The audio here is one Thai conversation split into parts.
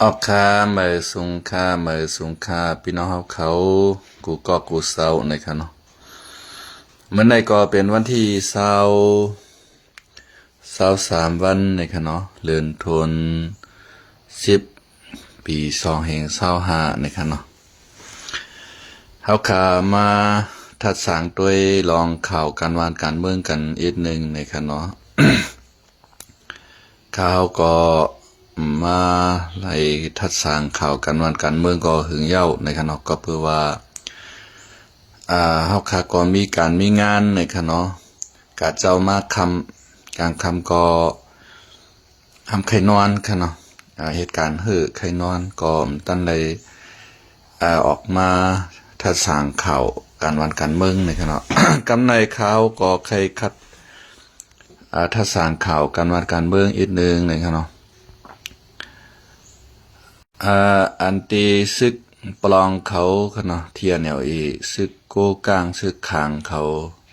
ออกค่าเมื่อสุงค่าเมื่อสุงค่าพี่น้องเขากูก็กูเศร้านะครับเนาะเมื่อในก็เป็นวันที่23 วันนะครับเนาะเดือนธัน10ปี2525นะครับเนาะเขาขามาทัดสางด้วยลองข่าวการวานการเมืองกันอีกหนึ่งนะครับเนาะ ข่าวก็มาไล่ทัดสางข่าวการวันการเมืองก็หึงเย้าในขณะก็เพื่อว่าเฮาค่ะก็มีการมีงานในขณะกะเจ้ามาคำกลางคำก็ทำไข่นอนค่ะเนาะเหตุการณ์ไข่นอนก็ตั้งเลยออกมาทัดสางข่าวการวันการเมืองในขณะ กำในข่าวก็ใครคัดทัดสางข่าวการวันการเมืองอีกหนึ่งในขณะอันตีซึกปลองเขาขนาดเทียนแนวซึกโกกลางซึกขางเขา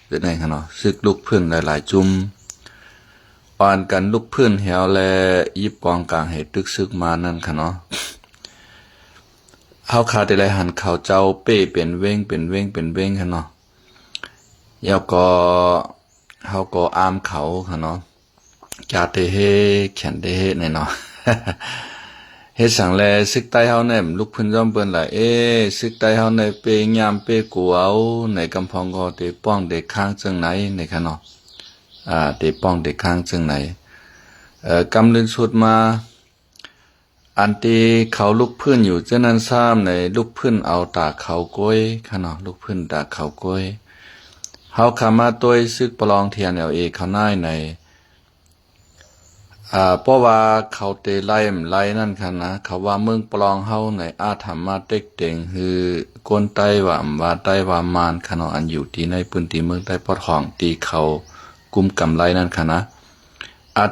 เป็นไงขนาดซึกลุกพื้นหลายๆจุ่มอ่อนกันลุกพื้นแหวและยิบกองกลางเหตุตึกซึกมานั่นขนาดเฮาขาดได้หันเขาเจ้าเป้เป็นเว้งเป็นเว้งเป็นเว้งขนาดแล้วก็เฮาก็อามเขาขนาดจาเตเฮแขนเตเฮแน่นอนเฮ็ดสังแลซึกใต้เฮาเนี่ยลูกเพิ่นย่อมเปิ้นล่ะซึกใต้เฮาในเปยามเปกูเอาในกำพองก็เตป้องเด็กข้างจังไหนในคะเนาะเตป้องเด็กข้างจังไหนกำลึงสุดมาอันตีเขาลูกพื้นอยู่เจ้านั้นซ้ำในลูกพื้นเอาตาเขาก้อยคะเนาะลูกพื้นตาเขาก้อยเฮาขามาต้วยซึกประลองเทียนเขาน้ายในเพราะว่าเขาเตไล่นั่นค่ะนะเขาว่าเมืองปลองเฮาในอาธรรมาเต็กเต็งคือกวนไต้ว่าไต้ว่ามานค่ะเนาะอันอยู่ที่ในพื้นที่เมืองใต้ปอดห้องตีเขากุมกำไรนั่นค่ะนะ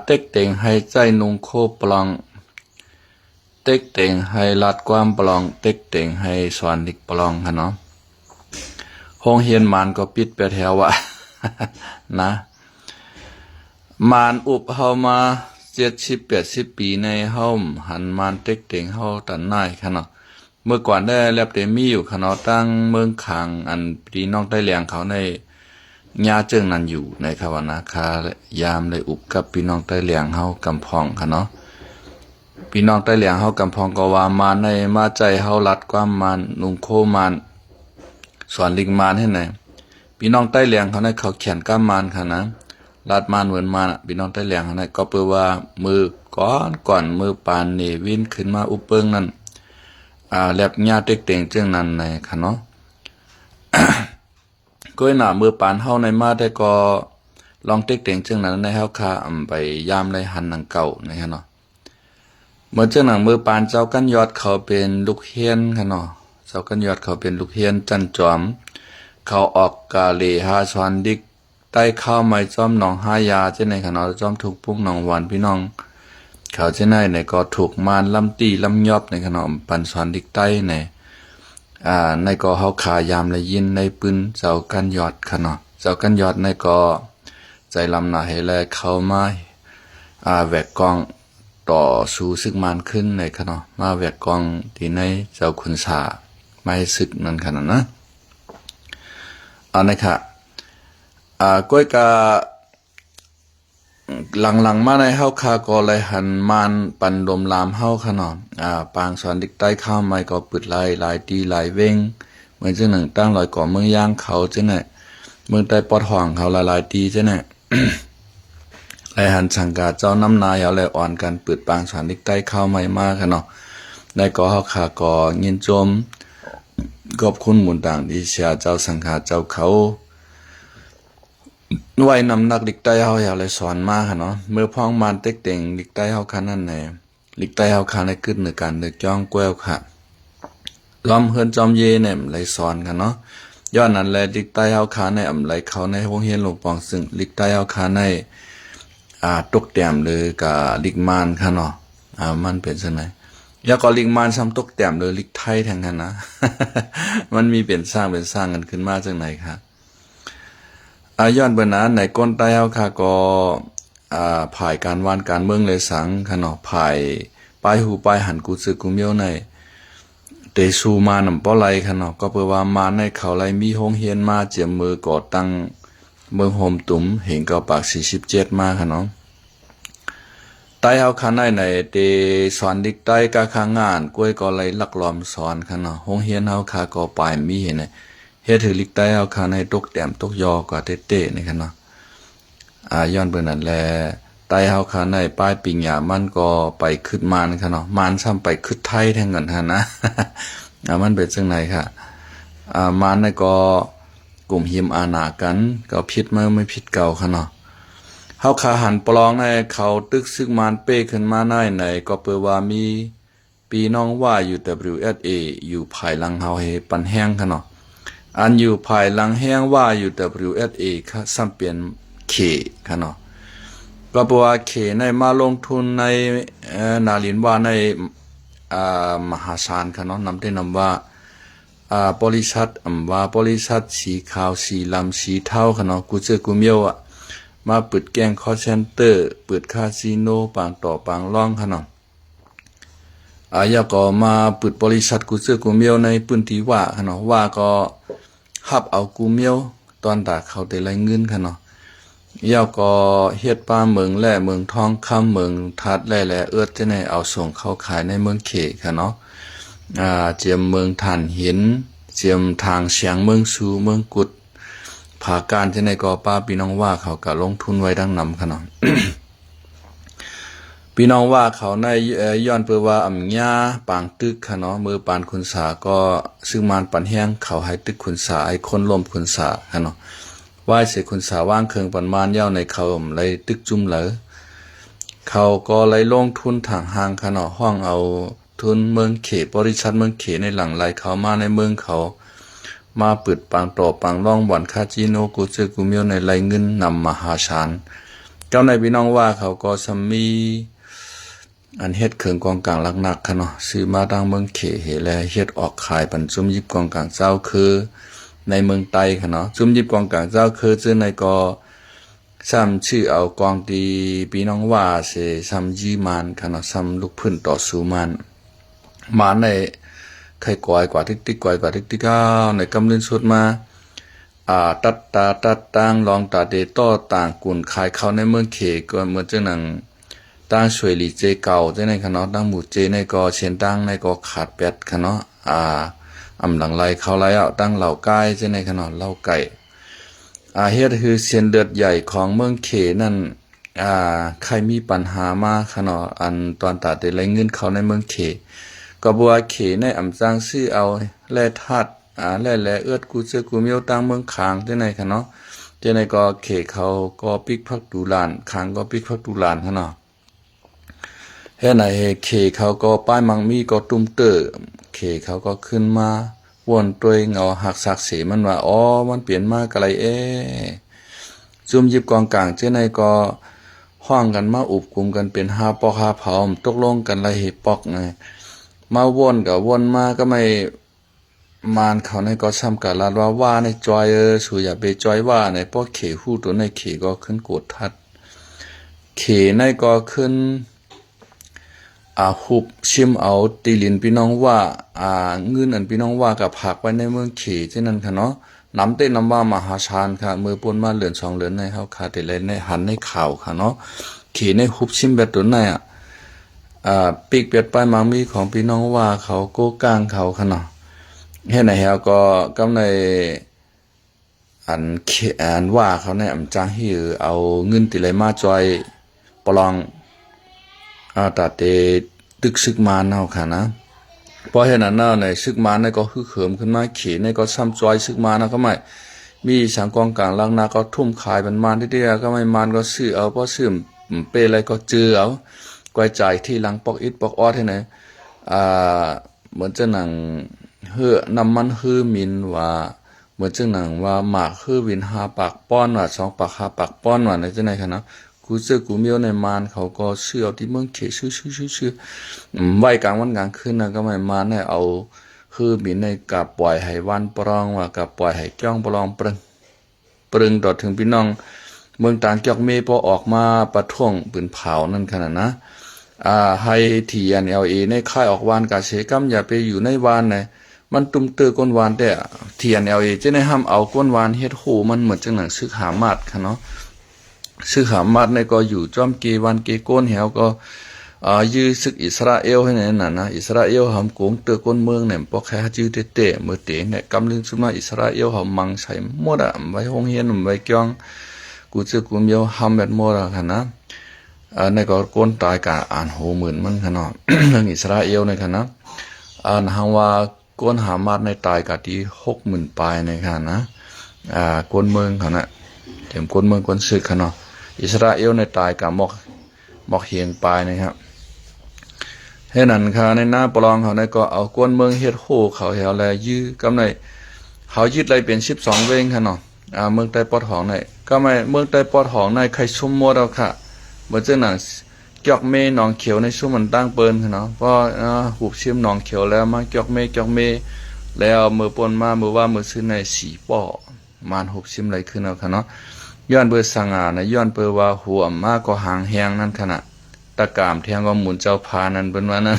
เต็กเต็งให้ใจนุงโคปลองเต็กเต็งให้ลัดความปลองเต็กเต็งให้สอนดิกปลองค่ะเนาะห้องเฮียนมานก็ปิดไปแถวว่า นะมานอุบเฮามา70-80 ปีในเฮาหันมานเต็กเต็งเฮาตันนายค่ะเนาะเมื่อก่อนได้แลบเตมีอยู่ค่ะเนาะตั้งเมืองขางอันพี่น้องใต้เลียงเขาในญาเจิงนั้นอยู่ในคาวนาคายามเลยอุบกับพี่น้องใต้เลียงเฮากำพองค่ะเนาะพี่น้องใต้เลียงเฮากำพองก็ว่ามาในมาใจเฮารัดความมานนุงโคมานสอนลิงมานให้ไหนพี่น้องใต้เลียงเขาในเขาเขียนก้ามมานค่ะนะลาดมานเหมือนมาพี่น้องใต้เหลียงนะก็เพื่อว่ามือก่อนมือปานนี่วินขึ้นมาอุปเปิงนั่นแลบญาเต็กเต็งจึงนั้นในค่ะเนาะ ก้อยหน้ามือปานเฮาในมาได้ก็ลองเต็กเต็งจึงนั้นในเฮาคาไปยามในหันหนังเก่านะคะเนาะเมื่อจึงหนังมือปานเจ้ากันยอดเขาเป็นลูกเฮียนค่ะเนาะเจ้ากันยอดเขาเป็นลูกเฮียนจันจอมเขาออกกาเลหาสวนดิกใต้ข้าวไม้จอมหนองหายาเจ้าในขณะจอมถูกปุ้งหนองวันพี่น้องเขาเจ้าในก็ถูกมานลำตีลำยอบในขณะปันสอนดิกใต้ในก็เฮาขายามและยินในปืนเจ้ากันยอดขณะเจ้ากันยอดในก็ใจลำหนาให้แลเข้ามาแวกกองต่อสู้ศึกมานขึ้นในขณะมาแวกกองที่ในเจ้าขุนสาไม่ศึกนั่นขณะนะนะครับก้อยกาหลังๆมาในเฮาคาก็เลยหันมานปันลมลามเฮาขนอนปางสอนดิกใต้ข้าวไม่ก็ปึดหลายตีหลายเว้งเหมือนจังหนึ่งตั้งลอยก่อเมืองย่างเขาจังได๋เมืองใต้ปอดห้องเขาหลายตีจังได๋ ไลหันสังกาเจ้าน้ำนายเอาเลยอ่อนกันปึดปางสอนดิกใต้ข้าวไม่มากขนอในก็เฮาคาก็ยินจมขอบคุณหมุนต่างที่เสียเจ้าสังฆาเจ้าเขาไว้นำนักลิกใต้เฮาอย่าเลยสอนมาค่ะเนาะเมื่อพ้องมานเต็กเต็งลิกใต้เฮาคันนั่นแหละลิกใต้เฮาคันในกึดในการนึกจ้องแก้วค่ะลอมเฮือนจอมเยเนี่ยเลยสอนค่ะเนาะย้อนนั้นแลลิกใต้เฮาคันในอำไลเขาในโรงเรียนหลวงปองซึ่งลิกใต้เฮาคันในตกแต้มหรือกะลิกมานค่ะเนาะมันเป็นจังได๋อย่าก็ลิกมานซ้ำตกแต้มเลยลิกไทยแทงกันนะ มันมีเป็นสร้างกันขึ้นมาจังไหนค่ะย้อนเบิ่นในก้นใต้เฮาค่ะก็ภายการวานการเมืองเลยสังค่ะเนาะภายป ปลายหูปลายหันกูซึกกูเมียวในเตซูมานำป้อไหลค่ะเนาะก็เปิดว่ามาในเขาไหลมีโฮงเฮียนมาเจียมมือก่อตั้งเมืองโฮมตุ้มเห็นเก่าปาก47มาค่ะเนาะใต้เฮาคันในเตสอนดิกใต้กะคางานกล้วยก็ไหลลักล้อมสอนค่ะเนาะโฮงเฮียนเฮาคาก็ปลายมีเห็นเฮ็ดถือลิกใต้เฮาคันในตกแต้มตกยอก็เตๆนี่ค่ะเนาะย้อนเบิ่นนั่นแลใต้เฮาคันในป้ายปิงหยามันก็ไปขึ้นมานค่ะเนาะมานซ้ำไปขึ้นไทยแทงกันหั่นนะมันเป็นจังไหนค่ะมานในก็กลุ่มหิมอาณากันก็ผิดไม่ผิดเก่าค่ะเนาะเฮาขาหันปลองในเขาตึกซึกมานเป้ขึ้นมาในก็เปิดว่ามีปีน้องว่าอยู่ WSA อยู่ภายหลังเฮาให้ปันแห้งค่ะเนาะอันอยู่ภายหลังแห้งว่าอยู่ WSA ค่ะซ้ำเปลี่ยนเคค่ะเนาะก็เพราะว่าเคในมาลงทุนในนาลินว่าในมหาศาลค่ะเนาะนำได้นำว่าบริษัทว่าบริษัทสีขาวสีลำสีเทาค่ะเนาะกูเจอกูเมียวมาเปิดแกงคอลเซ็นเตอร์เปิดคาสิโนปางต่อปางร่องค่ะเนาะอยากก็มาเปิดบริษัทกูเจอกูเมียวในพื้นที่ว่าค่ะเนาะว่าก็ฮับเอากูเมียวตอนตาเขาได้ไรเงินค่ะเนาะยาวก็เฮ็ดป้าเมืองแล่เมืองทองคำเมืองทัดแล่เอื้อจะในเอาส่งเข้าขายในเมืองเขค่ะเนาะเจียมเมืองฐานหินเจียมทางเสียงเมืองสูเมืองกุดภาการที่ในกอป้าพี่น้องว่าเขาก็ลงทุนไว้ดังนำค่ะเนาะ พี่น้องว่าเขาในย้อนเปือว่าญาปางตึกค่ะเนาะมือปานคุณสาก็ซึ่งมานปันแห้งเขาให้ตึกคุณสาไอ้คนลมคุณสาค่ะเนาะว่าเสียคุณสาว่างเคืองปันมานเย้าในเขาเลยตึกจุ่มเหลอเขาก็เลยลงทุนทางห้างค่ะเนาะห้องเอาทุนเมืองเขบริษัทเมืองเขในหลังไหลเขามาในเมืองเขามาเปิดปางต่อปางร่องบ่อนคาจิโนกูเจอกูเมียวในไหลเงินนำมหาศาลเจ้าในพี่น้องว่าเขาก็สมีอันเฮ็ดเขิงกองกลางลักนักค่ะเนาะซื้อมาดังเมืองเขเหแลเฮ็ดออกขายปันจุ่มยิบกองกลางเจ้าคือในเมืองไต้ค่ะเนาะจุ่มยิบกองกลางเจ้าคือชื่อในก็ซ้ำชื่อเอากองตีพี่น้องว่าเสซ้ำยีมานค่ะเนาะซ้ำลูกพื้นต่อสู้มันในใครก่อยกว่าติ๊กก่อยกว่าติ๊กก้าในกำเนิดสุดมาตัดตั้งลองตาเดต้อต่างกุ่นขายเขาในเมืองเขก็เหมือนเจ้าหนังตั้งสวยหลีเจเก่าเจ้าในค่ะเนาะตั้งหมู่เจในก็เชียนตั้งในก็ขาดแปดค่ะเนาะหลังไหลเขาไหลตั้งเหล่าไก่เจ้าในค่ะเนาะเหล่าไก่เฮ็ดคือเส้นเลือดใหญ่ของเมืองเขนั่นใครมีปัญหามาค่ะเนาะอันตอนตาได้ไหลเงินเขาในเมืองเขก็บัวเขในจ้างซื้อเอาแร่ธาตุแร่เอื้อกูเจอกูเมียวตั้งเมืองคางเจ้าในค่ะเนาะเจ้าในก็เขเขาก็ปิกพักดูลานคางก็ปิกพักดูลานค่ะเนาะเฮ็ดไหนเขเขาก็ป้ายมังมีก็ตุ้มเตอเขเขาก็ขึ้นมาวนตัวเงาหักสักเสมันว่ามันเปลี่ยนมากอะไรจุ่มยิบกองกลางเจ้าในก็ห้องกันมาอุบกลุ่มกันเป็น5ปอก5เผาตกลงกันไรเหปอกไงมาวนกับวนมาก็ไม่มานเขาในก็ซ้ำกับลาดว่าในจอยสุอย่าไปจอยว่าในป้อเขหู้ตัวในเขก็ขึ้นโกดทัดเขในก็ขึ้นหุบชิมเอาตีลินพี่น้องว่าเงินอันพี่น้องว่ากับผักไว้ในเมืองเขเช่นนั้นค่ะเนาะน้ำเต้นน้ำว่ามหาชานค่ะมือปนมาเหลือน2เหลือนในเฮาขาแต่เลยในหันในข่าวค่ะเนาะเขในหุบชิมแบบตัวไหนปีกเปียดปลายมังมีของพี่น้องว่าเขาโก้ก้างเขาค่ะเนาะเฮ็ดไหนเฮาก็กำในอันว่าเขาในจ้างให้เอาเงินติไหลมาจอยปลองตาเตตึกซึกมาเนาค่ะนะเพราะเห็นนั้นในซึกมาในก็คือเขิมขึ้นมาเขในก็ซ้ำจอยซึกมานะก็ไม่มีสังกองกลางลังนาก็ทุ่มขายเป็นมานที่เดียวก็ไม่มานก็ซื้อเอาเพราะซื้อเปอะไรก็เจอเอากวยจ่ายที่หลังปอกอิดปอกออดให้ไหนเหมือนเจ้าหนังน้ำมันมินว่าเหมือนเจ้าหนังว่าหมากวิน5 ปากป้อนว่า2 ปาก5 ปากป้อนว่าในเจ้าไหนค่ะนะกูเจอกูเมียวในมานเขาก็เชื่อที่เมืองเขชื่อไว้กลางวันกลางคืนนะก็ไม่มานให้เอามินในกับปล่อยให้วันปรองว่ากับปล่อยให้จ้องปรองปรึงต่อถึงพี่น้องเมืองต่างเกี่ยวเมพอออกมาประท้วงปืนเผานั่นขนาดนะ ให้ TNLA ในค่ายออกวานกาเสกัมอย่าไปอยู่ในวานนะมันตุ้มเตอก้นวานแต่ TNLA จะได้ห้ามเอาก้นวานเฮ็ดโหมันเหมือนจังหนังซึกหามาดค่ะเนาะซึกหามาดในก็อยู่จอมเกวันเกก้นแหวก็ยื้อศึกอิสราเอลให้นั่นน่ะนะอิสราเอลหำโกงเตอก้นเมืองเนี่ยปอกแค่จื้อเตะเมื่อเตะเนี่ยกำลึงสุมาอิสราเอลหำมังใส่หมดอ่ะไว้ห้องเฮียนไว้จ้องกูจะกูมีหำแบบหมดอ่ะค่ะนะในก็ก้นตายกะอ่านโหหมื่นมันค่ะเนาะ เรื่องอิสราเอลในค่ะนะหางว่าก้นหามาดในตายกะที่60,000ปลายในค่ะนะก้นเมืองค่ะนะเต็มก้นเมืองก้นศึกค่ะเนาะอิสราเอลในตายกะหมอกเฮียงปลายนะครับเฮ็ดนั่นค่ะในหน้าปลองเขาในก็เอาก้นเมืองเฮ็ดโหเขาแถวแลยื้อกำในเขายึดไรเป็น12เวงค่ะเนาะเมืองใต้ปอดหองในก็ไม่เมืองใต้ปอดหองในใครชุ่มมัวเราค่ะเมื่อเจ้าหนังเกี่ยวเมหนองเขียวในชุ่มมันตั้งเปิ้นค่ะเนาะเพราะหูบเชื่อมหนองเขียวแล้วมาเกี่ยวเมแล้วมือปนมามือว่ามือซื้อในสีป้อมานหูบเชื่อมไรขึ้นเอาค่ะเนาะย้อนเบอร์สังอานะย้อนเบอร์ว่าหัวมาก็หางแหงนั่นขณะตะกามแทงก็หมุนเจ้าพานั่นเป็นว่านั้น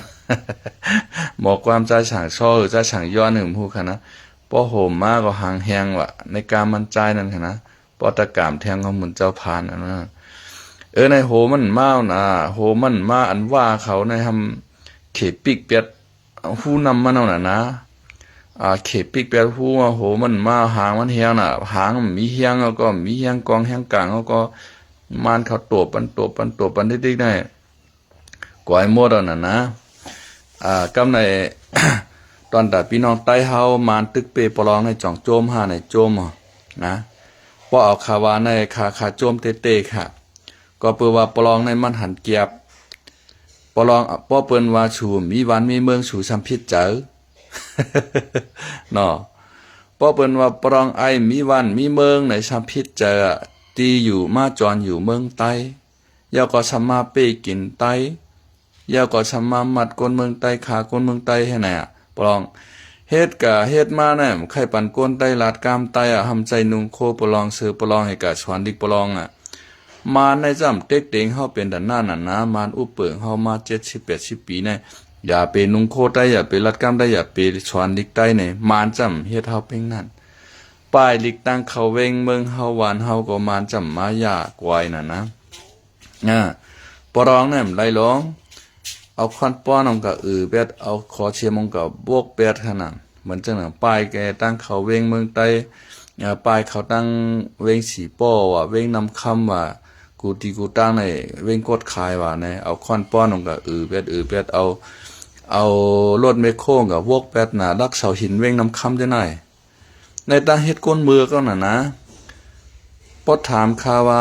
บอกความใจฉางช่อหรือใจฉางย้อนหนึ่งผู้ค่ะนะพอโหมมาก็หางแหงว่ะในการมันใจนั่นค่ะนะพอตะกามแทงก็หมุนเจ้าพานั่นนะในโหมันมานะโหมันมาอันว่าเขาในทำเขปิกเปียดผู้นำมันเอาน่ะนะเขปิกเปียดผู้โหมันมาหางมันเฮียงน่ะหางมีเฮียงแล้วก็มีเฮียงกองเฮียงกลางแล้วก็มันเขาตัวปันดิ๊กๆได้กวยหมดแล้วน่ะนะกำใน ตอนแต่พี่น้องใต้เฮามานตึกเปปลองในจ่องโจมหาในโจมนะพอเอาคาวาในขาโจมเตะค่ะก็เปิดว่าปลองในมันหันเกียบปลองป้อเปิ้นว่าชูมีวันมีเมืองชูสัมพิษเจอ เนาะป้อเปิ้นว่าปลองไอมีวันมีเมืองในสัมพิษเจอตีอยู่มาจรอยู่เมืองใต้ยาก็สัมมาเป้กินใต้ยาก็สัมมามัดก้นเมืองใต้ขาก้นเมืองใต้ให้ไหนปลองเฮ็ดกะเฮ็ดมาแน่ไข่ปันก้นใต้ลาดกามใต้หำใจนุงโคปลองซื้อปลองให้กะชวนดิกปลองมาในจำเต็กเต็งเฮาเป็นดันหน้านั่นนะมานอุปเปิงเฮามา70-80ปีในอย่าไปนุงโคใต้อย่าไปลาดกามใต้อย่าไปชวนดิกใต้ในมานจำเฮ็ดเฮาเป็นนั่นป้ายลิกตั้งเขาเวงเมืองเฮาหวานเฮาก็มานจำมายากวายน่ะนะปลองเนี่ยไล่ลงเอาควันป้อนองกับเบ็ดเอาขอเชียมองกับบวกเบ็ดขนาดเหมือนจังหนังป้ายแกตั้งเขาเวงเมืองใต้ป้ายเขาตั้งเวงสีป้อว่ะเวงนำคำว่ะกูตีกูตั้งในเวงกดขายว่ะในเอาควันป้อนองกับเบ็ดเอารถเมคโครกับบวกเบ็ดน่ะรักเสาหินเวงนำคำจะไหนในตั้งเฮ็ดก้นมือก็น่ะนะพอถามข่าวว่า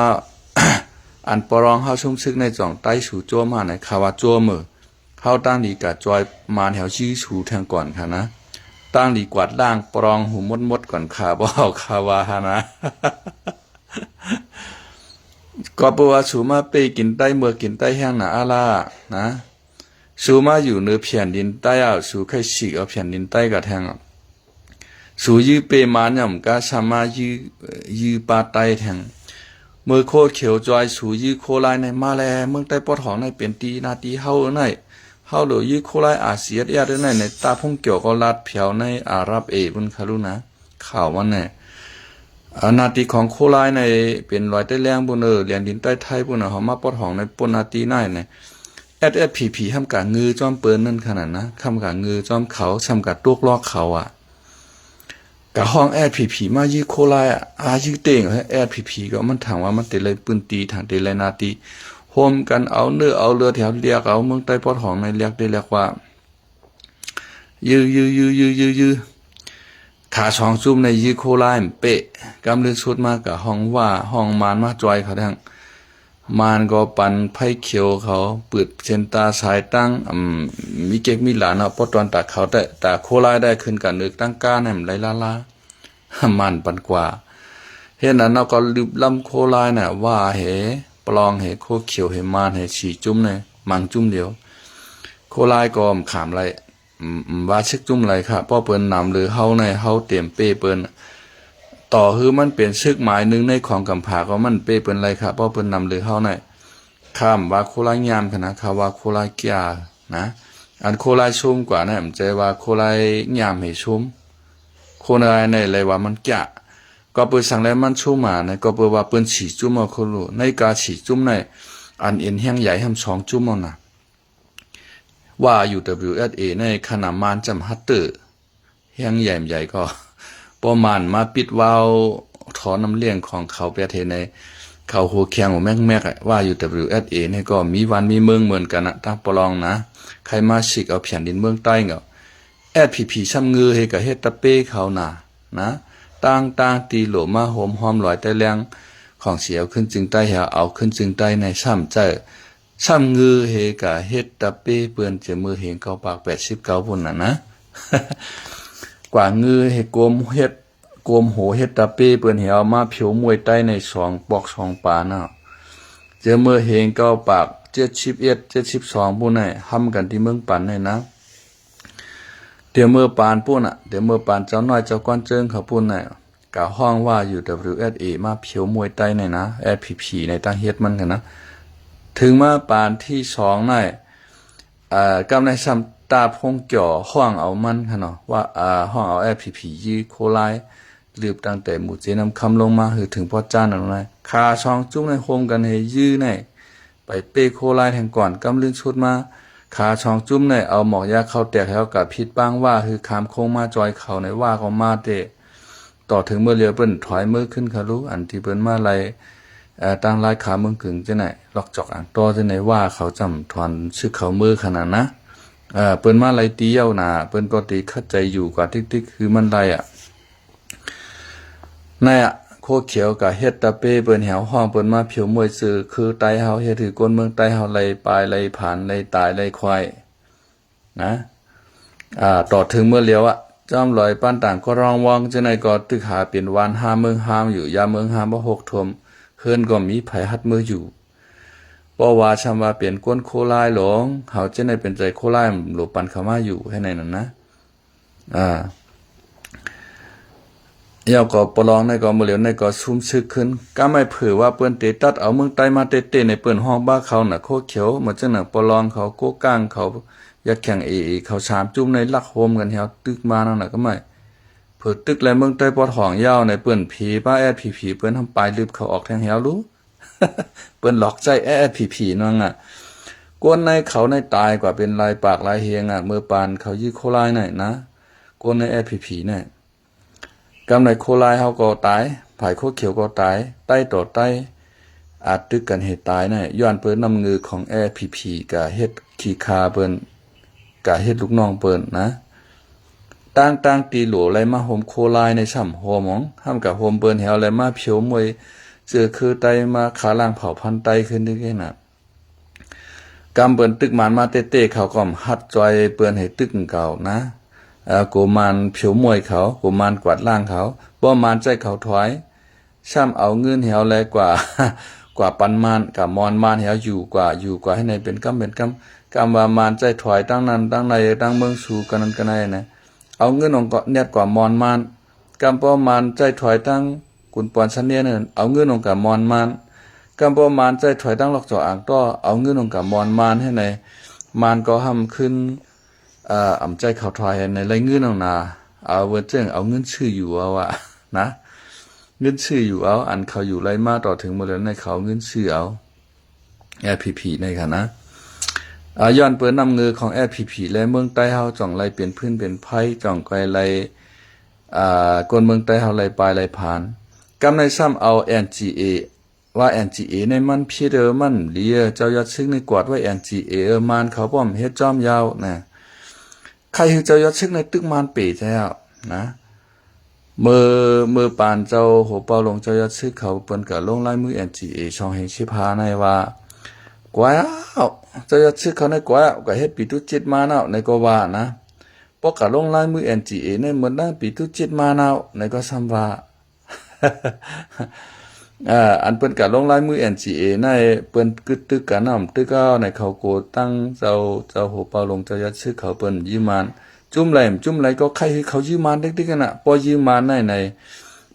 อันปรองเฮาชุ่มซึกในจ่องใต้สู่โจมหาในข่าวว่าโจมือเฮาตั้งดีกะจอยมาแถวชี้ฉูแทงก่อนค่ะนะตั้งดีกวาดล่างปรองหูมดก่อนค่ะบ่เอาคาวาฮะนะ ก็บ่ว่าสูมาไปกินใต้เมื่อกินใต้แห้งน่ะอาลานะสูมาอยู่เหนือแผ่นดินใต้สูค่อยฉีกเอาแผ่นดินใต้กะแทงสูยื้อเปมานย่ำกะสามารถยื้อปาใต้แทงเมื่อโคเขียวจอยสูยื้อโคลายในมาแลเมืองใต้ปอดหองในเป็นตีนาตีเฮาในเฮาเหลือยื้อโคลายอาเซียนในตาพุ่งเกี่ยวก็ลาดเผียวในอาหรับบุญคารุนะข่าวมันเนี่ยนาตีของโคลายในเป็นรอยใต้แรงบุญเลียนดินใต้ไทยบุญเขามาปอดหองในปนนาตีในเนี่ยSSPP ทำกะงือจอมเปิ้นนั่นขนาดนะทำกะงือจอมเขาทำกะตวกลอกเขากะห้องSSPP มายื้อโคลายยื้อเต่งSSPP ก็มันถามว่ามันเตเลยปืนตีทางเตเลยนาตีโฮมกันเอาเนื้อเอาเรือแถวเรียกเอาเมืองใต้ปอดหองในเรียกได้เรียกว่ายื้อขาช่องซุ่มในยื้อโคลายเป๊ะกำลึกสุดมากกับห้องว่าห้องมานมาจอยเขาทั้งมานก็ปันไผ่เขียวเขาเปิดเซนตาสายตั้งมีเก็กมีหลานปอตอนตาเขาแต่โคลายได้ขึ้นกันนึกตั้งก้าแหมไรลามันปันกว่าเห็นนั้นเราก็ลืบลำโคลายน่ะว่าเหปลองเหโคเขียวเหมานเหฉีจุ้มเนี่ยมังจุ้มเดียวโคลายก็ขามไรว่าชึกจุ้มไรค่ะป้อเปิ้นนำหรือเฮาในเฮาเต็มเป้เปิ้นต่อคือมันเป็นชึกหมายนึงในของกำผาก็มันเป้เปิ้นไรค่ะป้อเปิ้นนำหรือเฮาใน ข้ามว่าโคลายยามขนาดคาว่าโคลายเกียนะอันโคลายชุ่มกว่านะมันใจว่าโคลายยามให้ชุ่มโคลายในเลยว่ามันเกียก็เปิดสั่งแล้วมันชุ่มมานะก็เปิดว่าเปิ้นฉีจุ่มเอาคนรู้ในกาฉีจุ่มในอันเอ็นแห้งใหญ่ทำ2จุ่มเอานะว่าอยู่ WSA ในขนาดมานจำฮัตเตอร์แห้งใหญ่ก็ประมาณมาปิดวาล์วถอนน้ำเลี้ยงของเขาประเทศในเขาหัวแข็งหัวแม่กว่าอยู่ WSA เนี่ยก็มีวันมีเมืองเหมือนกันนะตั้งปลองนะใครมาฉีกเอาแผ่นดินเมืองใต้เงาSPP ช้ำงือให้กับเฮ็ดตะเป้เขานะต่างตีโหลมาโหมหอมลอยใต้แรงของเสียวขึ้นจึงใต้เหี่ยวเอาขึ้นจึงใต้ในซ้ำใจช้ำงือให้กับเฮ็ดตะเป้เปื้อนจะมือเห็นเก้าปาก89พุ่นนะ กว่างือให้กลมเฮ็ดกลมโหเฮ็ดตะเป้เปิ้นเหี่ยวมาผิวมวยใต้ใน2ปอก2ปาน่ะเจอมือเห็นเก้าปาก71 72พุ่นน่ะห้ำกันที่เมืองปันให้นะเดี๋ยวมือปานปุ่นเดี๋ยวมือปานเจ้าน้อยเจ้ากวนเจิงเขาปุ่นน่ะกะห้องว่าอยู่ WSA มาผิวมวยใต้ในนะ SPP ในตั้งเฮ็ดมันกันนะถึงมาปานที่2น่ะกำในซ้ำตาพงจ่อห้องเอามันค่ะเนาะว่าห้องเอา SPP ยีโคไลลืบตั้งแต่หมู่เจนำคำลงมาคือถึงพ่อจ้านนั่นน่ะคาช่องจุ้มในโฮมกันให้ยื้อในไปเป้โคไลแห่งก่อนกำลื่นชุดมาขาช่องจุ้มในเอาหมอกยาเข้าแตกแล้วกับพิษบ้างว่าคือคามโค้งมาจอยเขาในว่าก็มาเตะต่อถึงเมื่อเรือเปิ้นถอยมือขึ้นคารู้อันที่เปิ้นมาไล่ตั้งลายขาเมืองกึ่งจะไหนลอกจอกอ่างต่อจะไหนว่าเขาจำถอนชื่อเขามือขนาดนะเปิ้นมาไล่ตีเย้าหนาเปิ้นก็ตีเข้าใจอยู่กว่าติ๊กคือมันไล่ในโคเขียวกับเฮ็ดตะเป้เปิ้นแหวห้องเปิ้นมาผิวมวยซื่อคือไตเฮาเฮ็ดถือก้นเมืองไตเฮาไล่ปลายไล่ผ่านไล่ตายไล่ควายนะต่อถึงเมื่อเลียวจอมลอยป้านต่างก็ร้องวองจะไหนก็ตึกหาเปลี่ยนวัน5เมืองหามอยู่ยามเมืองหามบ่6ทมเฮือนก็มีไผหัดมืออยู่บ่ว่าชำว่าเปลี่ยนก้นโคลายหลงเฮาจะไหนเป็นใจโคลายหลบปันเข้ามาอยู่ให้ในนั้นนะยาวก็ปลองในก็มือเหลียวในก็ซุ่มซึกขึ้นก็ไม่เผื่อว่าเปิ้นเตตัดเอาเมืองใต้มาเตในเปิ้นห้องบ้าเขาน่ะโคเขียวเหมือนจังน่ะปลองเขาโกก้างเขาอยากแข่งเขาชามจุ่มในลักโฮมกันเฮาตึกมานั่นน่ะก็ไม่เผื่อตึกแล้วเมืองใต้ปอดห้องยาวในเปิ้นผีป้าSPPเปิ้นทำปลายลืบเขาออกแทงเฮารู้ เปิ้นหลอกใจSPPนั่นกวนในเขาในตายกว่าเป็นลายปากลายเฮียงเมื่อปานเขายี่โคลายน่ะนะกวนในSPPน่ะกำในโคลายเฮาก็ตายผายโคเขียวก็ตายใต้ต่อใต้อาจตึกกันเหตุตายน่ะย้อนเปิ้นนำงือของSPPกะเฮ็ดขี้คาเปิ้นกะเฮ็ดลูกน้องเปิ้นนะต่างตีโหลไหลมาโฮมโคลายในช่ำโฮมองห้ามกับโฮมเปิ้นแหวไหลมาเผียวมวยเจอคือไตมาขาล่างเผาพันไตขึ้นนึกให้น่ะกำเปิ้นตึกมันมาเต้ๆเขาก็หัดจอยเปิ้นให้ตึกเก่านะกูมานผิวมวยเขากูมานกวาดล่างเขาบ่มานใจเขาถอยช่ำเอาเงินเหี่ยวแลกว่า กว่าปันมานกับมอนมานเหี่ยวอยู่กว่าให้ในเป็นกำว่ามานใจถอยตั้งนั้นตั้งในตั้งเมืองสู่กันนั้นกันนะเอาเงินองก็เนี่ยกว่ามอนมานกำบ่มานใจถอยตั้งกุนปอนชันเนี่ยนั่นเอาเงินองกับมอนมานกำบ่มานใจถอยตั้งหลอกจ่ออ่างต้อเอาเงินองกับมอนมานให้ในมานก็ห้ำขึ้นอำใจเขาถอยในไรเงินเอานาเอาเวเจ้งเอาเงินชื่ออยู่เอานะเงินชื่ออยู่เอาอันเขาอยู่ไรมาต่อถึงเมื่อแล้วในเขาเงินชื่อเอาSPPในค่ะนะย้อนเปิ้นนำเงือของSPPและเมืองใต้เฮาจ่องไรเปลี่ยนพื้นเป็นไผจ่องไกลไรกวนเมืองใต้เฮาไรปลายไรผ่านกำในซ้ำเอา NGA ว่า NGA ในมันพี่เด้อมันเลียเจ้ายัดซึ่งในกวาดไว้ NGA มันเขาป้อมเฮ็ดจอมยาวนะใครคือเจ้ายอดชึกในตึกมานเป๋แท้นะเมื่อปานเจ้าโหเปาลงเจ้ายอดชึกเขาเปิ้นก็ลงลายมือ NGA ช่องแห่งชิพาในว่ากว่าเจ้ายอดชึกเขาในกว่าก็เฮ็ดปีตุจิตมาเนาะในก็ว่านะปกก็ลงลายมือ NGA ในเหมือนนั้นปีตุจิตมาเนาะในก็ซ้ำว่า อันเปิ้นก็ลงลายมือ NGA ในเปิ้นกึดตึกกันนำตึกก็ในเขาโกตั้งเจ้าโหเปาลงเจ้ายัดชื่อเขาเปิ้นยืมมันจุ่มไหลก็ใครให้เขายืมมันเด็กๆกันน่ะพอยืมมันใน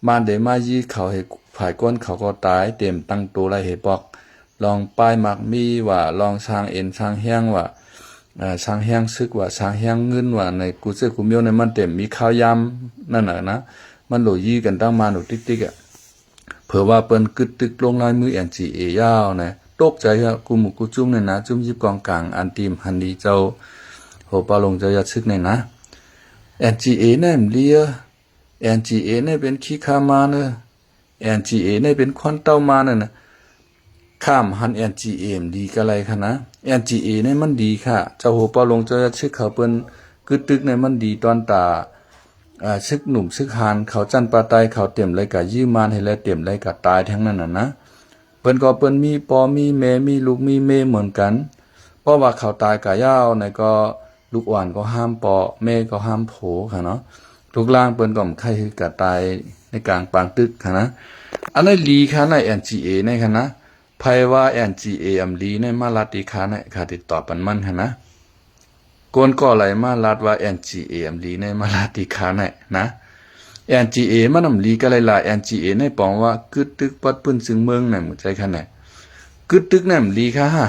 มานได้มายีเขาให้ฝ่ายก้นเขาก็ตายเต็มตั้งตัวไรให้ปอก ลองป้ายมักมีว่าลองช้างเอ็นช้างแห้งว่าช้างแห้งซึกว่าช้างแห้งเงินว่าในกูเซกูเมียวในมันเต็มมีข้าวยำนั่นน่ะนะมันโหลยี่กันตั้งมาหนูติ๊กๆอ่ะเผื่อว่าเปิ้นกึดตึกลงลายมือ NGA ยาวนะตกใจฮะกูหมู่กูจุ้มเนี่ยนะจุ้มยิบกองกลางอันทีมฮันดีเจ้าโหปาลงเจ้ายัดซึกเนี่ยนะ NGA เนี่ยเลีย NGA เนี่ยเป็นขี้ขามาเนอะ NGA เนี่ยเป็นควันเต้ามาเนอะนะข้ามหัน NGA ดีกันไรคะนะ NGA เนี่ยมันดีค่ะเจ้าโหปาลงเจ้ายัดซึกเขาเปิ้นกึดตึกเนี่ยมันดีตอนตาซึกหนุ่มซึกหานเขาจันปาไตเขาเต็มเลยกะยื้อมานให้แล้วเต็มเลยกะตายทั้งนั้นน่ะนะเปิ้นก็เปิ้นมีปอมีแม่มีลูกมีเมเหมือนกันเพราะว่าเขาตายกะยาวในก็ลูกอ่อนก็ห้ามปอแม่ก็ห้ามโผค่ะเนาะทุกล่างเปิ้นก็ใครคือกะตายในกลางปางตึกค่ะนะอันนั้นลีค่ะใน NGA ในค่ะนะไผว่า NGA อำลีในมาลาติค่ะในค่ะติดต่อปันมันค่ะนะกวนก็ไหลมาลาดว่า NGA อำลีในมาลาติค่ะในนะ NGA มันอำลีก็ไหลล่ะ NGA ในปองว่ากึดตึกปัดปื้นซึ่งเมืองไหนหมดใจค่ะไหนกึดตึกไหนอำลีค่ะฮะ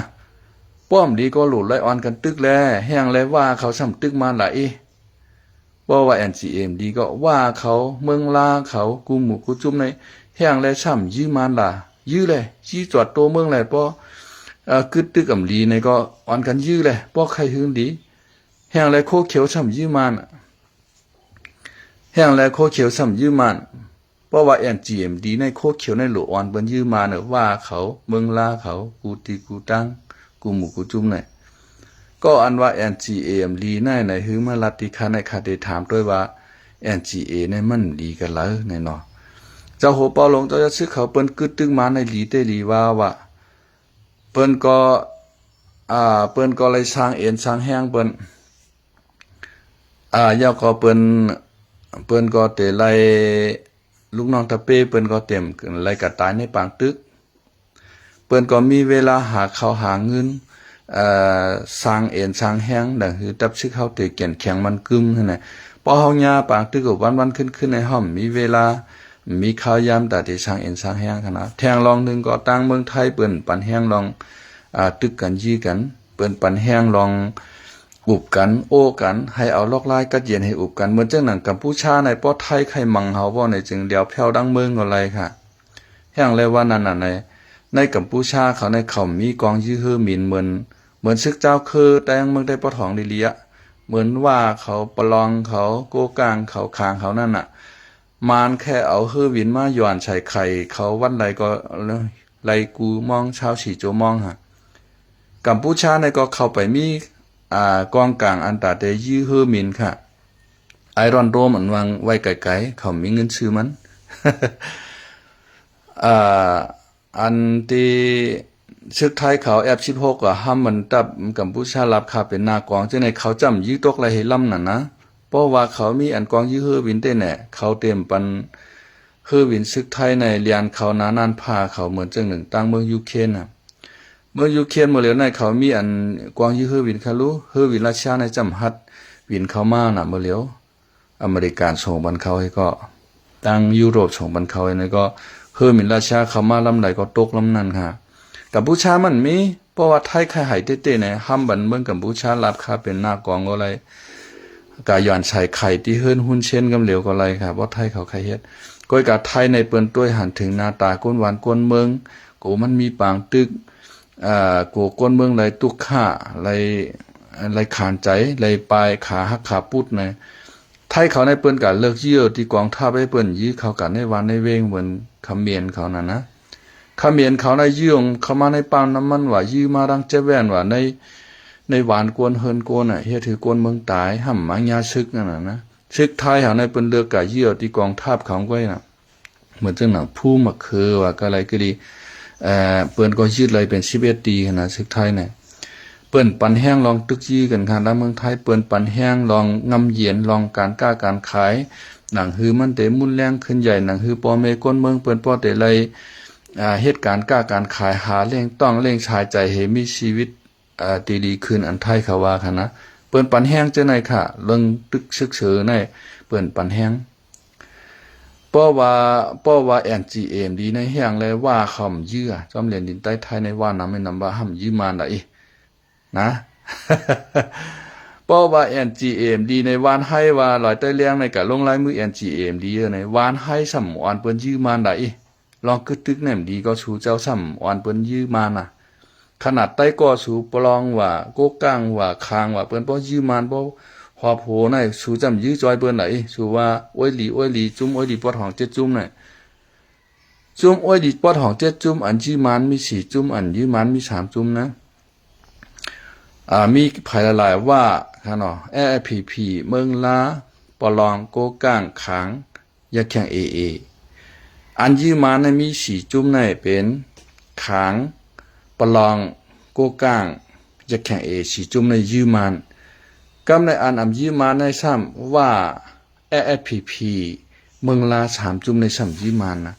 ป้อมลีก็หลุดไล่ออนกันตึกแลแห้งแลว่าเขาซ้ำตึกมาหลายบ่ว่า NGA ดีก็ว่าเขาเมืองลาเขากูหมู่กูจุ่มในแห้งแลซ้ำยื้อมาล่ะยื้อเลยจี้จอดตัวเมืองแลป้อกึดตึกอำลีในก็ออนกันยื้อเลยป้อใครหึงดีแห้งแลโคเขียวซ้ำยื้อมาแห้งแลโคเขียวซ้ำยื้อมาเพราะว่า NGMD ในโคเขียวในหลวอ่อนเปิ้นยื้อมาเนอะว่าเขาเมืองลาเขากูตีกูตั้งกูหมู่กูจุ่มไหนก็อันว่า NGAMD ในหือมาลัดติคะในคาได้ถามด้วยว่า NGA ในมันดีกันแล้วในเนาะเจ้าโหปอลงเจ้าจะซื้อเขาเปิ้นกึดตึกมาในหลีเตลีว่าเปิ้นก็เปิ้นก็เลยสร้างเอ็นสร้างแห้งเปิ้นยาวก็เปิ้นก็เตไลลูกน้องตะเป้เปิ้นก็เต็มไลกะตายในปางตึกเปิ้นก็มีเวลาหาข้าวหาเงินสร้างเอ็นสร้างแห้งดังคือตับซึกเฮาเตเกียนแข็งมันกึมนั่นน่ะพอเฮาญาปางตึกก็วันๆขึ้นในห้อมมีเวลามีข้าวยามตาที่สร้างเอ็นสร้างแห้งคั่นนะแทงลองนึงก็ตั้งเมืองไทยเปิ้นปันแห้งลองตึกกันยีกันเปิ้นปันแห้งลองอุบกันโอ้กันให้เอาลอกลายกัดเย็นให้อุบกันเหมือนจังหนังกัมพูชาในป้อไทยไข่มังเฮาบ่ในจึงเดียวแผ่วดังเมืองก็ไรค่ะแห้งเลยว่านั่นน่ะในกัมพูชาเขาในเขามีกองยื้อฮือหมิ่นเหมือนซึกเจ้าคือแต่งเมืองได้ป้อทองดิเลียเหมือนว่าเขาประลองเขาโกกลางเขาคางเขานั่นน่ะมานแค่เอาฮือวินมาหย่อนใส่ไข่เขาวันใดก็ไลกูมองชาวฉีโจมองฮะกัมพูชาในก็เข้าไปมีกองกลางอันตาเตยื้อฮือมินค่ะไอรอนโดมอันวางไว้ไกลๆเขามีเงินซื้อมัน อันที่ซึกไทยเขาF16ก็ห้ามมันตับกัมพูชารับค่าเป็นหน้ากองจังได๋เขาจำยื้อตกไรให้ลำนั่นนะเพราะว่าเขามีอันกองยื้อฮือวินเต้แน่เขาเต็มปันฮือวินซึกไทยในเรียนเขานานานพาเขาเหมือนจังหนึ่งตั้งเมืองยูเครนน่ะเมื่อยูเครนหมดแล้วในเขามีอันกวางยื้อฮือวินคารุฮือวินราชาในจำฮัดวินเข้ามาน่ะเมื่อแล้วอเมริกันส่งบันเขาให้ก็ตั้งยุโรปส่งบันเขาให้ก็ฮือวินราชาเข้ามาลำใดก็ตกลำนั้นค่ะกัมพูชามันมีเพราะว่าไทยใครหายเต้ๆในห้ามบันเมืองกัมพูชารับค่าเป็นหน้ากองก็ไรกาย้อนใส่ไข่ที่เฮิรนหุ้นเช่นกำเหลวก็ไรค่ะเพราะไทยเขาใครเฮ็ดก้อยกะไทยในเปิ้นต้วยหันถึงหน้าตาก้นหวานก้นเมืองกูมันมีปางตึกกูก้นเมืองไหลตุกข่าไหลขานใจไหลปลายขาหักขาปุดในไทยเขาในเปิ้นกะเลิกเยี่ยวที่กองทัพให้เปิ้นยื้อเขากันในวันในเวงเหมือนคำเมียนเขานั่นนะคำเมียนเขาในยื่องเข้ามาในปามน้ำมันว่ายื้อมาดังเจแว่นว่าในหวานกวนเฮินกวนเฮ็ดถือกวนเมืองตายห่ำมังยาซึกนั่นน่ะนะซึกไทยเขาในเปิ้นเลือกกะเยี่ยวที่กองทัพเขาไว้น่ะเหมือนจังหนังผู้มักคือว่าก็อะไรก็ดีเปิ้นก็ยืดเลยเป็น11ปีขนาดซึกไทยเนี่ยเปิ้นปันแห้งลองตึกยี่กันค่ะแล้วเมืองไทยเปิ้นปันแห้งลองงำเย็นลองการกล้าการขายหนังฮือมันเตมุนแรงขึ้นใหญ่หนังฮือปอเมก้นเมืองเปิ้นปอเตเลยเหตุการณ์กล้าการขายหาเร่งต้องเร่งชายใจให้มีชีวิตดีขึ้นอันไทยเขาว่าค่ะนะเปิ้นปันแห้งจังได๋ค่ะเรื่องตึกซึกเสือในเปิ้นปันแห้ง เพราะว่า NGM ดีในแห่งเลยว่าคำยื้อจอมเรียนดินใต้ไทยในว่าน้ำไม่นำว่าห้ำยื้อมาไหนนะ เพราะว่า NGM ดีในวานให้ว่าลอยใต้เลี้ยงในกะลงลายมือ NGM ดีในวานให้สำวันเปิ้นยื้อมาไหนลองกึกตึกแหนมดีก็ชูเจ้าสำวันเปิ้นยื้อมาน่ะขนาดใต้ก็สูปลองว่าโกกังว่าคางว่าเปิ้นบ่ยื้อมันบ่ฮอบโหในสูจำยื้อจอยเปิ้นไหนสูว่าอ้อยหลีจุ้มอ้อยหลีปอดห้องเจ็ดจุ้มน่ะจุ้มอ้อยหลีปอดห้องเจ็ดจุ้มอันยื้อมันมี4จุ้มอันยื้อมันมี3จุ้มนะมีภายหลายว่าค่ะเนาะ APP เมืองลาปลองโกกังคางยะแข่ง AA อันยื้อมันมี4จุ้มในเป็นคางปลองโกก้างจะแข่ง4จุ่มในยืมันกำในอันยืมันในซ้ำว่า AFPP เมืองลา3จุ่มในซ้ำยืมันนะ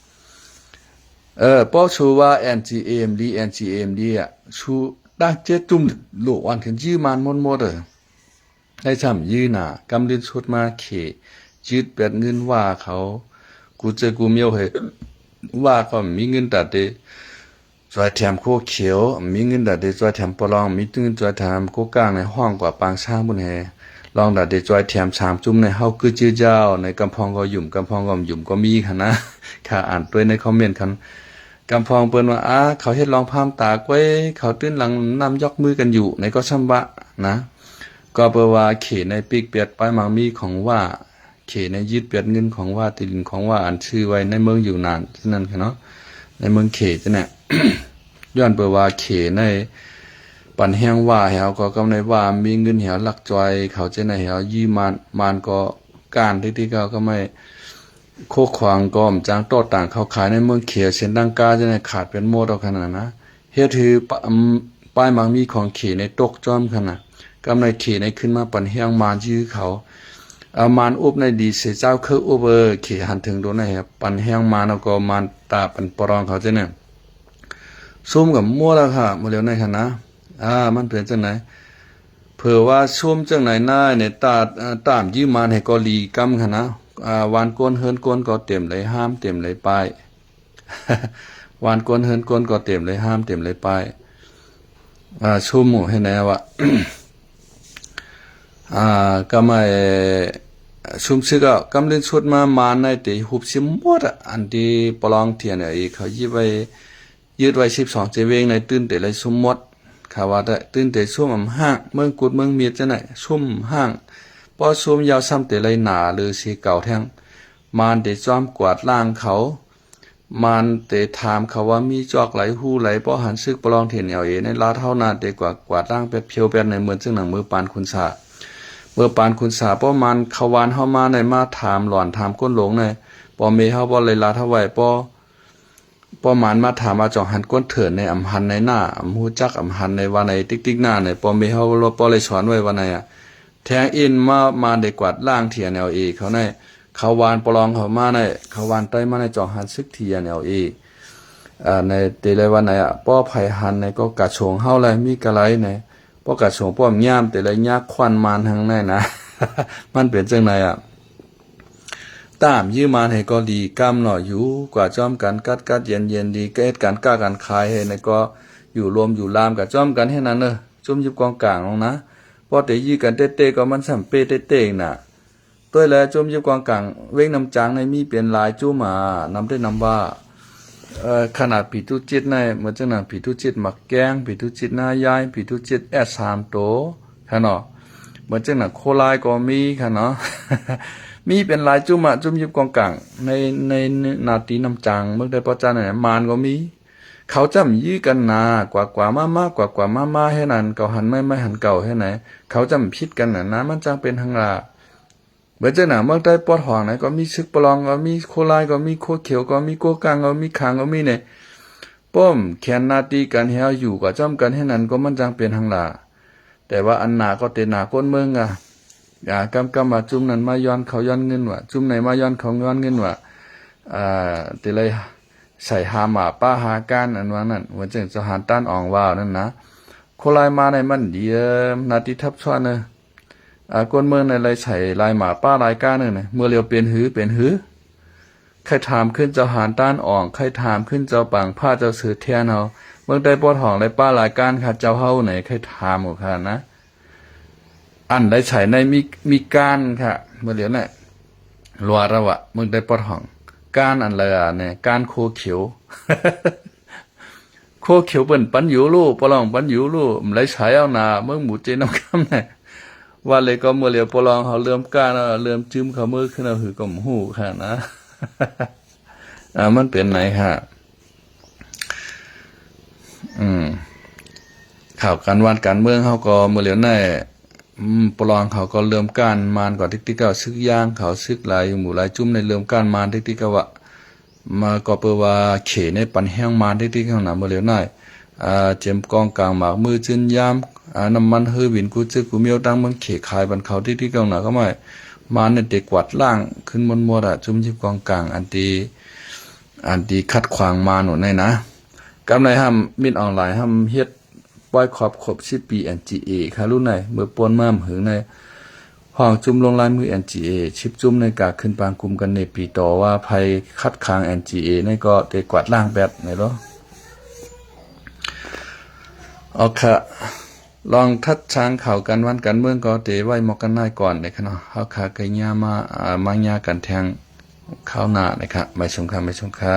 ป้อชูว่า NGM ดีอ่ะชูดัก7จุ่มโลวันถึงยืมันหมดในซ้ำยืน่ะกำลินสุดมาเขยืดแบบเงินว่าเขากูเจอกูเมียวเฮว่าก็มีเงินแต่เดจอยแถมโคเขียวมีเงินแต่เดจอยแถมปลองมีตึงจอยแถมโคก้างในห้องกว่าปางช้างบุญแฮลองแต่เดจอยแถม3จุ่มในเฮาคือจื้อเจ้าในกำพองก็หยุ่มกำพองก็หยุ่มก็มีค่ะนะค่ะอ่านด้วยในคอมเมนต์คันกำพองเปิ้นว่าเขาเฮ็ดลองพามตากไว้เขาตื้นหลังนำยกมือกันอยู่ในก็ช่ำวะนะก็เปว่าเขในปีกเปียดไปมังมีของว่าเขในยึดเปียดเงินของว่าติลินของว่าอันชื่อไว้ในเมืองอยู่นานฉะนั้นค่ะเนาะในเมืองเขจะเนี่ย ย้อนเปว่าเขในปันแห้งว่าเฮาก็กำในว่ามีเงินเฮาหลักจอยเขาจะในเฮายี่มานก็การที่เขาก็ไม่โคขวางก็มจางโตต่างเขาขายในเมืองเขเส้นดังกาจะในขาดเป็นโมดเอาขนาดนะเฮ็ดถือป้ายมังมีของเขในตกจอมขนาดกำในเขในขึ้นมาปันแห้งมานยื้อเขามานอุบในดีเสเจ้าคืออุบเขหันถึงโดนในปันแห้งมานแล้วก็มานตาปันปรองเขาจะเนี่ยซุ่มกับมั่วแล้วค่ะมาเร็วในค่ะนะมันเป็นจังไหนเผื่อว่าซุ่มจังไหนหน้าเนี่ยตามยืมมานให้ก็ลีกำค่ะนะวานก้นเฮิรนก้นก็เต็มเลยห้ามเต็มเลยป้ายวานก้นเฮิรนก้นก็เต็มเลยห้ามเต็มเลยป้ายซุ่มหมู่ให้แน่ว่า ก็ไม่ซุ่มซึกกำเล่นชุดมาในตีหุบซิมหมดอันที่ปลองเทียนเนี่ยเขายืดไว้12เจเวงในตื้นแต่เลยซุ่มหมดข่าวว่าได้ตื้นแต่ซุ่มห้างเมืองกุดเมืองเมียจะไหนซุ่มห้างพอซุ่มยาวซ้ำแต่เลยหนาหรือสีเก่าแท่งมานแต่จอมกวาดล่างเขามานแต่ถามเขาว่ามีจอกไหลหูไหลป้อหันซึกปลองเทียนในลาเท่านาแต่กวาดล่างเป็ดเพียวเป็ดในเมืองซึ่งหนังมือปานคุณสาเมื่อปานคุณสาป้อมันเขาวานเฮามาในมาถามหลอนถามก้นหลงในปอเมเฮาบ่เลยลาเท่าไหวป้อมันมาถามมาจ่องหันก้นเถินในอำหันในหน้าฮู้จักอำหันในว่าในติ๊กหน้าในปอเมเฮาป้อเลยสอนไว้ว่าในแทงอินมาได้กวาดล่างเทียนเขาในเขาวานปลองเขามาในเขาวานใต้มาในจ่องหันซึกเทียนในเตเลยว่าในป้อไผหันในก็กะโฉงเฮาเลยมีกะไรในป้อกะโฉงป้อมย่ามแต่เลยยากควันมานทางในนะ มันเป็นจังไดตามยื้อมานให้ก็ดีกำหน่ออยู่กว่าจอมกันกัดเย็นดีก็เฮ็ดกันกล้ากันขายให้ในก็อยู่รวมอยู่ลามกับจอมกันให้นั้นจุ่มยิบกองกลางลงนะพอแต่ยื้อกันเต้ๆก็มันสัมเปเต้ๆน่ะตัวแล้วจุ่มยิบกองกลางเว้งน้ำจางในมีเปลี่ยนลายจุ่มนำได้นำว่าขนาดผีทุจิตในเหมือนจังนั้นผีทุจิตหมักแกงผีทุจิตหน้ายายผีทุจิต3โตค่ะเนาะเหมือนจังนั้นโคลายก็มีค่ะเนาะ มีเป็นลายจุ่มยิบกองกลางในนาตีน้ำจางเมื่อได้ป้อจานไหนมานก็มีเขาจำยื้อกันนากว่ามาให้นั้นเก่าหันไม่หันเก่าให้ไหนเขาจำพิษกันนะมันจังเป็นทางลาเหมือนจะหนาเมื่อได้ปอดห่องไหนก็มีซึกปลองก็มีโคลายก็มีโคเขียวก็มีโกกังก็มีคางก็มีเนี่ยป้อมแขนนาตีกันเฮาอยู่ก็จำกันให้นั้นก็มันจังเป็นทางลาแต่ว่าอันหนาก็เตหนาก้นเมืองกำมาจุ่มนั้นมาย้อนเขาย้อนเงินว่ะจุ่มไหนมาย้อนเขาย้อนเงินว่ะแต่เลยใส่หาหมาป้าหาการอันว่านั่นว่าจังจะหารต้านอ่องว่านั่นนะโคลายมาในมันดีนาทีทับซ้อนกวนเมืองในไรใส่ลายหมาป้าลายก้าเนี่ยเมื่อเรียวเป็นหือ ใครถามขึ้นเจ้าหานต้านอ่องใครถามขึ้นเจ้าปังผ้าเจ้าสือเทียนเฮาเมืองใต้ปอดห้องและป้าหลายการค่ะเจ้าเฮาไหนใครถามหมู่ค่ะนะอันได้ใช้ในมีการค่ะเมื่อเดี๋ยวน่ะรัวระวะเมืองใต้ปอดห้องการอันละเนี่ยการโคเขียว โคเขียวเปิ้นปันอยู่ลู่ปลองปันอยู่ลู่ไหลใช้เอาหนาเมืองหมู่เจน้ำคำเนี่ยว่าเลยก็เมื่อเลียวปลองเขาเริ่มการเริ่มจิ้มเขามือขึ้นเอาหือก็มหูค่ะนะ มันเป็นไหนค่ะข่าวการวันการเมืองเขาก็เมื่อเลียวในปลองเขาก็เริ่มการมานก่อนที่ก็ซึกย่างเขาซึกหลายหมู่หลายจุ่มในเริ่มการมานที่ก็ว่ามาก็เปว่าเขในปันแห้งมานที่ข้างหน้าเมื่อเลียวในเจมกองกลางหมากมือจืนยามน้ำมันเฮอวินกูซึกกูเมียวตั้งมันเขขายบันเขาที่ข้างหน้าก็ไม่มาเนี่ยเด็กกวาดล่างขึ้นมนมัวจุ่มจิบกองกลางอันดีคัดขวางมาหนูในนะกำไรห้ามมินออนไลน์ห้ามเฮ็ดปล่อยขอบขบ10 ปี NGA ค่ะรุ่นไหนเมื่อปนมาหึงในห้องจุ่มลงลายมือ NGA ชิปจุ่มในกาขึ้นปางกลุ่มกันในปีต่อว่าภัยคัดค้าง NGA นี่ก็เด็กกวาดล่างแบบไหนหรอเอาค่ะลองทัดช้างข่าวกันวันกันเมืองก็เตไว้หมอกกันได้ก่อนเลยค่ะเนาะเฮาค่ะไกญามาญากันแทงข้าวหน้านะครับไม่ชงค่ะ